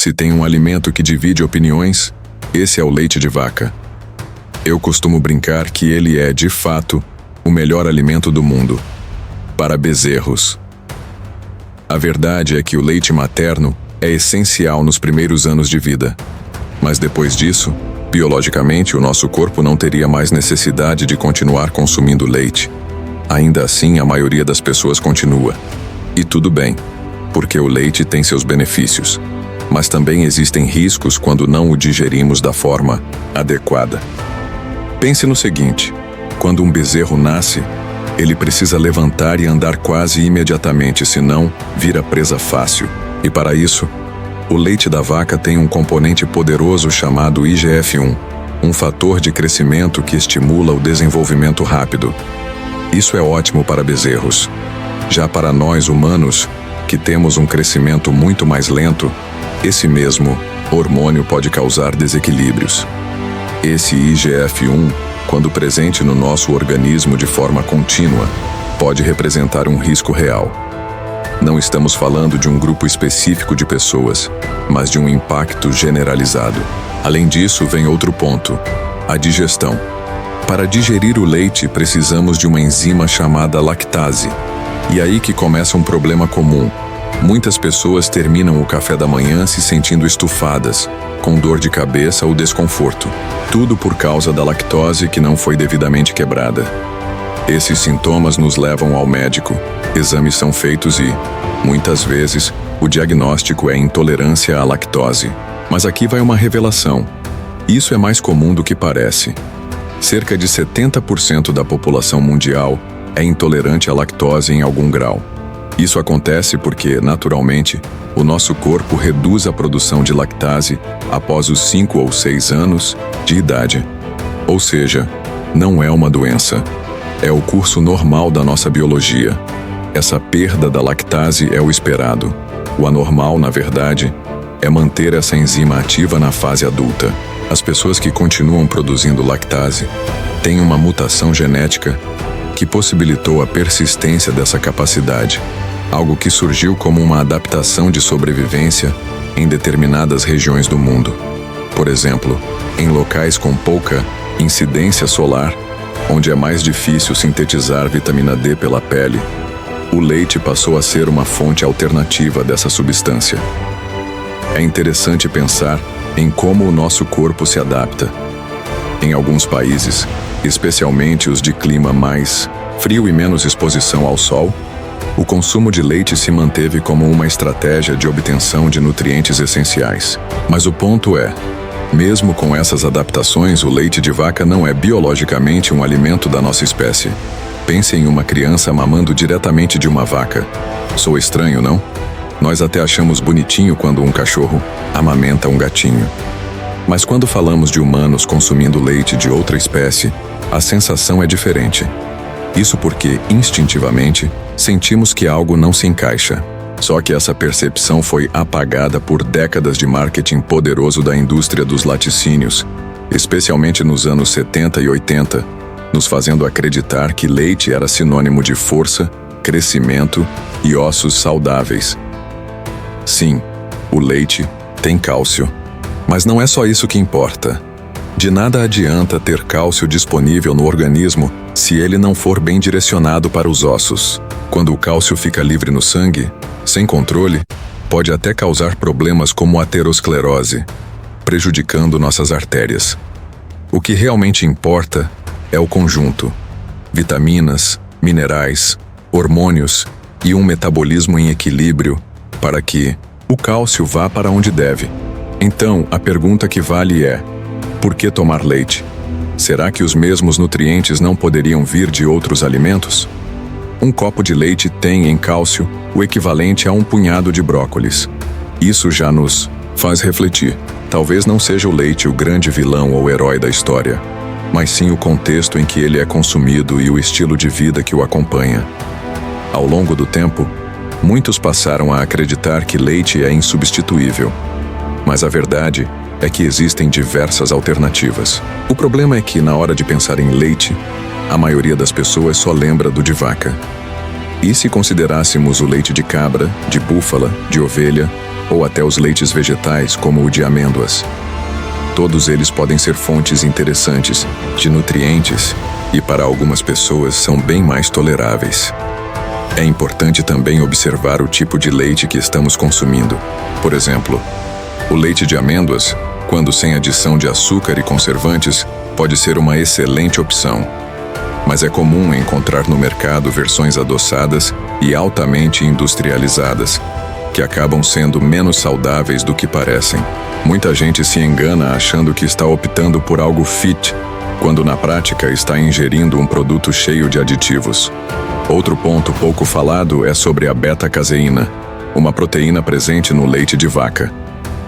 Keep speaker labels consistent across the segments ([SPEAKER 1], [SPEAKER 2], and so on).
[SPEAKER 1] Se tem um alimento que divide opiniões, esse é o leite de vaca. Eu costumo brincar que ele é, de fato, o melhor alimento do mundo. Para bezerros. A verdade é que o leite materno é essencial nos primeiros anos de vida. Mas depois disso, biologicamente, o nosso corpo não teria mais necessidade de continuar consumindo leite. Ainda assim, a maioria das pessoas continua. E tudo bem, porque o leite tem seus benefícios. Mas também existem riscos quando não o digerimos da forma adequada. Pense no seguinte: quando um bezerro nasce, ele precisa levantar e andar quase imediatamente, senão vira presa fácil. E para isso, o leite da vaca tem um componente poderoso chamado IGF-1, um fator de crescimento que estimula o desenvolvimento rápido. Isso é ótimo para bezerros. Já para nós humanos, que temos um crescimento muito mais lento, esse mesmo hormônio pode causar desequilíbrios. Esse IGF-1, quando presente no nosso organismo de forma contínua, pode representar um risco real. Não estamos falando de um grupo específico de pessoas, mas de um impacto generalizado. Além disso, vem outro ponto: a digestão. Para digerir o leite, precisamos de uma enzima chamada lactase. E aí que começa um problema comum. Muitas pessoas terminam o café da manhã se sentindo estufadas, com dor de cabeça ou desconforto. Tudo por causa da lactose que não foi devidamente quebrada. Esses sintomas nos levam ao médico. Exames são feitos e, muitas vezes, o diagnóstico é intolerância à lactose. Mas aqui vai uma revelação. Isso é mais comum do que parece. Cerca de 70% da população mundial é intolerante à lactose em algum grau. Isso acontece porque, naturalmente, o nosso corpo reduz a produção de lactase após os 5 ou 6 anos de idade. Ou seja, não é uma doença. É o curso normal da nossa biologia. Essa perda da lactase é o esperado. O anormal, na verdade, é manter essa enzima ativa na fase adulta. As pessoas que continuam produzindo lactase têm uma mutação genética que possibilitou a persistência dessa capacidade, algo que surgiu como uma adaptação de sobrevivência em determinadas regiões do mundo. Por exemplo, em locais com pouca incidência solar, onde é mais difícil sintetizar vitamina D pela pele, o leite passou a ser uma fonte alternativa dessa substância. É interessante pensar em como o nosso corpo se adapta. Em alguns países, especialmente os de clima mais frio e menos exposição ao sol, o consumo de leite se manteve como uma estratégia de obtenção de nutrientes essenciais. Mas o ponto é, mesmo com essas adaptações, o leite de vaca não é biologicamente um alimento da nossa espécie. Pense em uma criança mamando diretamente de uma vaca. Soa estranho, não? Nós até achamos bonitinho quando um cachorro amamenta um gatinho. Mas quando falamos de humanos consumindo leite de outra espécie, a sensação é diferente. Isso porque, instintivamente, sentimos que algo não se encaixa. Só que essa percepção foi apagada por décadas de marketing poderoso da indústria dos laticínios, especialmente nos anos 70 e 80, nos fazendo acreditar que leite era sinônimo de força, crescimento e ossos saudáveis. Sim, o leite tem cálcio. Mas não é só isso que importa. De nada adianta ter cálcio disponível no organismo se ele não for bem direcionado para os ossos. Quando o cálcio fica livre no sangue, sem controle, pode até causar problemas como aterosclerose, prejudicando nossas artérias. O que realmente importa é o conjunto: vitaminas, minerais, hormônios e um metabolismo em equilíbrio para que o cálcio vá para onde deve. Então, a pergunta que vale é: por que tomar leite? Será que os mesmos nutrientes não poderiam vir de outros alimentos? Um copo de leite tem em cálcio o equivalente a um punhado de brócolis. Isso já nos faz refletir. Talvez não seja o leite o grande vilão ou herói da história, mas sim o contexto em que ele é consumido e o estilo de vida que o acompanha. Ao longo do tempo, muitos passaram a acreditar que leite é insubstituível. Mas a verdade é que existem diversas alternativas. O problema é que, na hora de pensar em leite, a maioria das pessoas só lembra do de vaca. E se considerássemos o leite de cabra, de búfala, de ovelha ou até os leites vegetais, como o de amêndoas. Todos eles podem ser fontes interessantes de nutrientes e, para algumas pessoas, são bem mais toleráveis. É importante também observar o tipo de leite que estamos consumindo. Por exemplo, o leite de amêndoas, quando sem adição de açúcar e conservantes, pode ser uma excelente opção. Mas é comum encontrar no mercado versões adoçadas e altamente industrializadas, que acabam sendo menos saudáveis do que parecem. Muita gente se engana achando que está optando por algo fit, quando na prática está ingerindo um produto cheio de aditivos. Outro ponto pouco falado é sobre a beta-caseína, uma proteína presente no leite de vaca.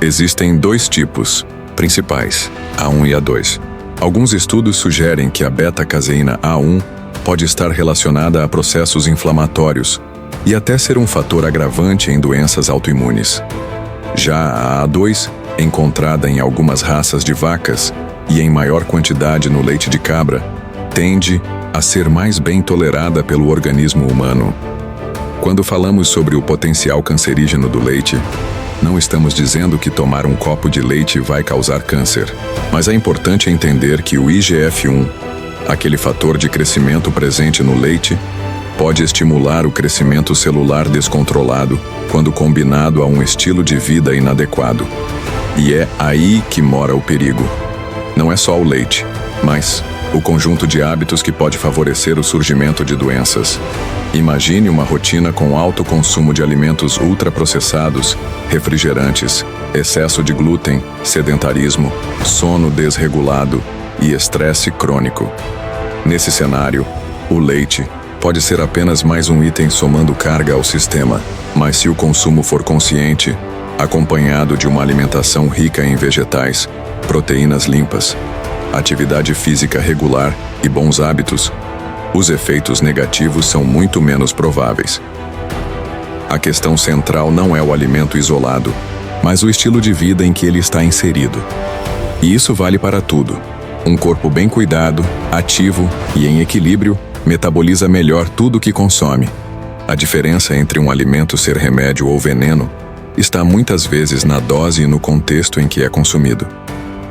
[SPEAKER 1] Existem dois tipos principais, A1 e A2. Alguns estudos sugerem que a beta-caseína A1 pode estar relacionada a processos inflamatórios e até ser um fator agravante em doenças autoimunes. Já a A2, encontrada em algumas raças de vacas e em maior quantidade no leite de cabra, tende a ser mais bem tolerada pelo organismo humano. Quando falamos sobre o potencial cancerígeno do leite, não estamos dizendo que tomar um copo de leite vai causar câncer, mas é importante entender que o IGF-1, aquele fator de crescimento presente no leite, pode estimular o crescimento celular descontrolado quando combinado a um estilo de vida inadequado. E é aí que mora o perigo. Não é só o leite, mas o conjunto de hábitos que pode favorecer o surgimento de doenças. Imagine uma rotina com alto consumo de alimentos ultraprocessados, refrigerantes, excesso de glúten, sedentarismo, sono desregulado e estresse crônico. Nesse cenário, o leite pode ser apenas mais um item somando carga ao sistema, mas se o consumo for consciente, acompanhado de uma alimentação rica em vegetais, proteínas limpas, atividade física regular e bons hábitos, os efeitos negativos são muito menos prováveis. A questão central não é o alimento isolado, mas o estilo de vida em que ele está inserido. E isso vale para tudo. Um corpo bem cuidado, ativo e em equilíbrio metaboliza melhor tudo que consome. A diferença entre um alimento ser remédio ou veneno está muitas vezes na dose e no contexto em que é consumido.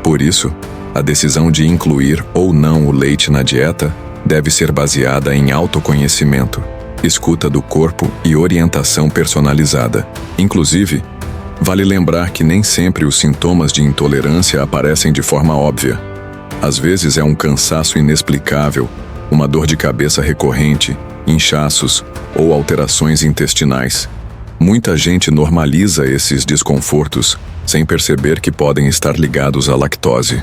[SPEAKER 1] Por isso, a decisão de incluir ou não o leite na dieta deve ser baseada em autoconhecimento, escuta do corpo e orientação personalizada. Inclusive, vale lembrar que nem sempre os sintomas de intolerância aparecem de forma óbvia. Às vezes é um cansaço inexplicável, uma dor de cabeça recorrente, inchaços ou alterações intestinais. Muita gente normaliza esses desconfortos sem perceber que podem estar ligados à lactose.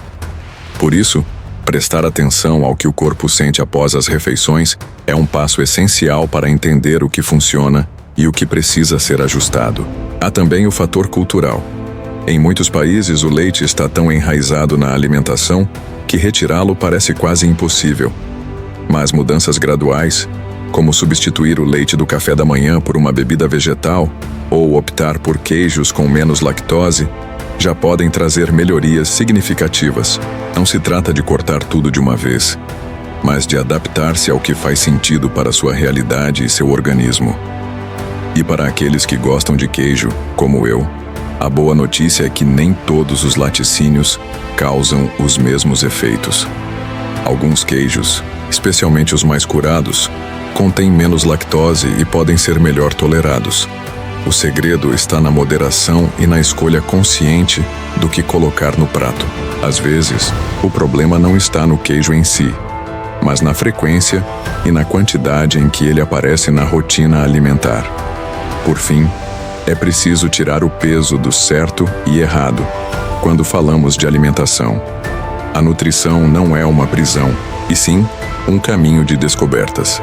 [SPEAKER 1] Por isso, prestar atenção ao que o corpo sente após as refeições é um passo essencial para entender o que funciona e o que precisa ser ajustado. Há também o fator cultural. Em muitos países, o leite está tão enraizado na alimentação que retirá-lo parece quase impossível. Mas mudanças graduais, como substituir o leite do café da manhã por uma bebida vegetal ou optar por queijos com menos lactose, já podem trazer melhorias significativas. Não se trata de cortar tudo de uma vez, mas de adaptar-se ao que faz sentido para sua realidade e seu organismo. E para aqueles que gostam de queijo, como eu, a boa notícia é que nem todos os laticínios causam os mesmos efeitos. Alguns queijos, especialmente os mais curados, contêm menos lactose e podem ser melhor tolerados. O segredo está na moderação e na escolha consciente do que colocar no prato. Às vezes, o problema não está no queijo em si, mas na frequência e na quantidade em que ele aparece na rotina alimentar. Por fim, é preciso tirar o peso do certo e errado quando falamos de alimentação. A nutrição não é uma prisão, e sim um caminho de descobertas.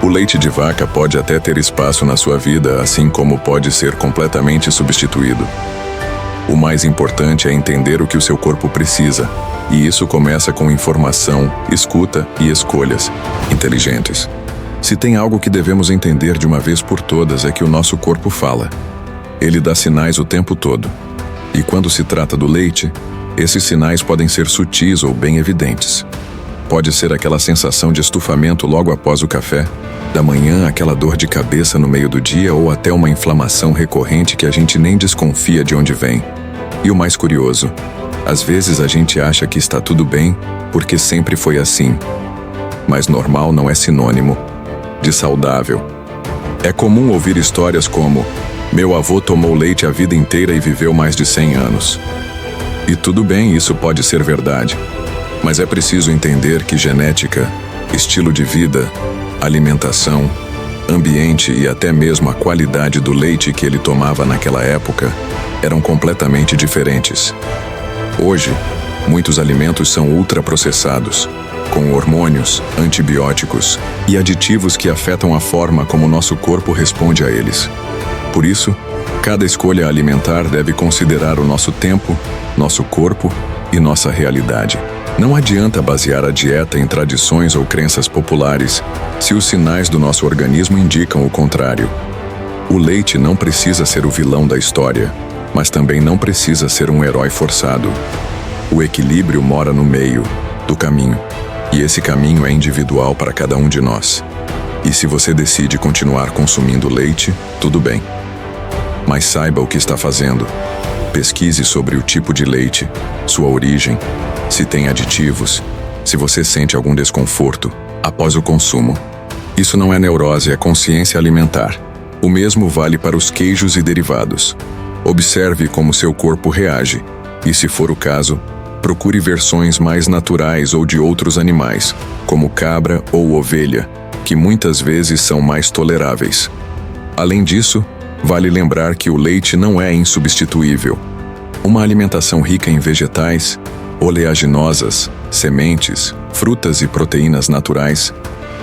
[SPEAKER 1] O leite de vaca pode até ter espaço na sua vida, assim como pode ser completamente substituído. O mais importante é entender o que o seu corpo precisa, e isso começa com informação, escuta e escolhas inteligentes. Se tem algo que devemos entender de uma vez por todas é que o nosso corpo fala. Ele dá sinais o tempo todo. E quando se trata do leite, esses sinais podem ser sutis ou bem evidentes. Pode ser aquela sensação de estufamento logo após o café, da manhã aquela dor de cabeça no meio do dia ou até uma inflamação recorrente que a gente nem desconfia de onde vem. E o mais curioso, às vezes a gente acha que está tudo bem porque sempre foi assim. Mas normal não é sinônimo de saudável. É comum ouvir histórias como: meu avô tomou leite a vida inteira e viveu mais de 100 anos. E tudo bem, isso pode ser verdade. Mas é preciso entender que genética, estilo de vida, alimentação, ambiente e até mesmo a qualidade do leite que ele tomava naquela época eram completamente diferentes. Hoje, muitos alimentos são ultraprocessados, com hormônios, antibióticos e aditivos que afetam a forma como nosso corpo responde a eles. Por isso, cada escolha alimentar deve considerar o nosso tempo, nosso corpo e nossa realidade. Não adianta basear a dieta em tradições ou crenças populares se os sinais do nosso organismo indicam o contrário. O leite não precisa ser o vilão da história, mas também não precisa ser um herói forçado. O equilíbrio mora no meio do caminho, e esse caminho é individual para cada um de nós. E se você decide continuar consumindo leite, tudo bem. Mas saiba o que está fazendo. Pesquise sobre o tipo de leite, sua origem, se tem aditivos, se você sente algum desconforto após o consumo. Isso não é neurose, é consciência alimentar. O mesmo vale para os queijos e derivados. Observe como seu corpo reage e, se for o caso, procure versões mais naturais ou de outros animais, como cabra ou ovelha, que muitas vezes são mais toleráveis. Além disso, vale lembrar que o leite não é insubstituível. Uma alimentação rica em vegetais, oleaginosas, sementes, frutas e proteínas naturais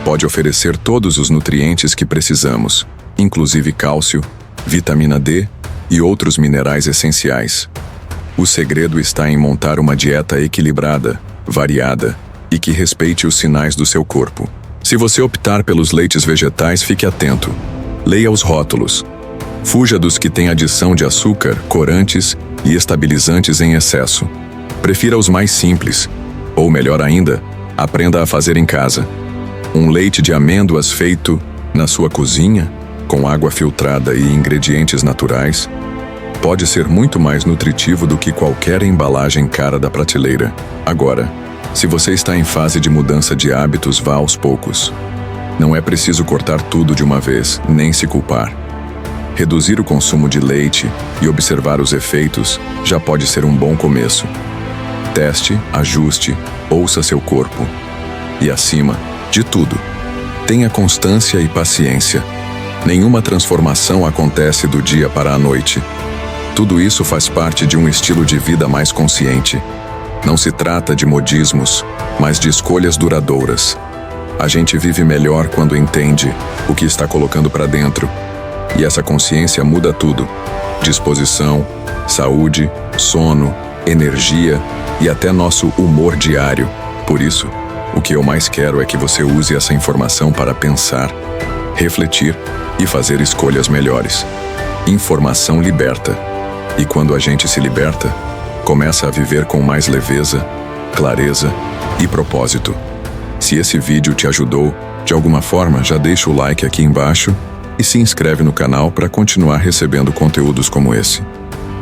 [SPEAKER 1] pode oferecer todos os nutrientes que precisamos, inclusive cálcio, vitamina D e outros minerais essenciais. O segredo está em montar uma dieta equilibrada, variada e que respeite os sinais do seu corpo. Se você optar pelos leites vegetais, fique atento. Leia os rótulos. Fuja dos que têm adição de açúcar, corantes e estabilizantes em excesso. Prefira os mais simples, ou melhor ainda, aprenda a fazer em casa. Um leite de amêndoas feito na sua cozinha, com água filtrada e ingredientes naturais, pode ser muito mais nutritivo do que qualquer embalagem cara da prateleira. Agora, se você está em fase de mudança de hábitos, vá aos poucos. Não é preciso cortar tudo de uma vez, nem se culpar. Reduzir o consumo de leite e observar os efeitos já pode ser um bom começo. Teste, ajuste, ouça seu corpo. E acima de tudo, tenha constância e paciência. Nenhuma transformação acontece do dia para a noite. Tudo isso faz parte de um estilo de vida mais consciente. Não se trata de modismos, mas de escolhas duradouras. A gente vive melhor quando entende o que está colocando para dentro. E essa consciência muda tudo: disposição, saúde, sono, energia e até nosso humor diário. Por isso, o que eu mais quero é que você use essa informação para pensar, refletir e fazer escolhas melhores. Informação liberta. E quando a gente se liberta, começa a viver com mais leveza, clareza e propósito. Se esse vídeo te ajudou, de alguma forma, já deixa o like aqui embaixo e se inscreve no canal para continuar recebendo conteúdos como esse.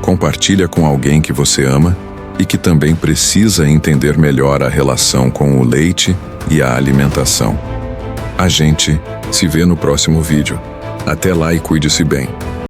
[SPEAKER 1] Compartilha com alguém que você ama e que também precisa entender melhor a relação com o leite e a alimentação. A gente se vê no próximo vídeo. Até lá e cuide-se bem.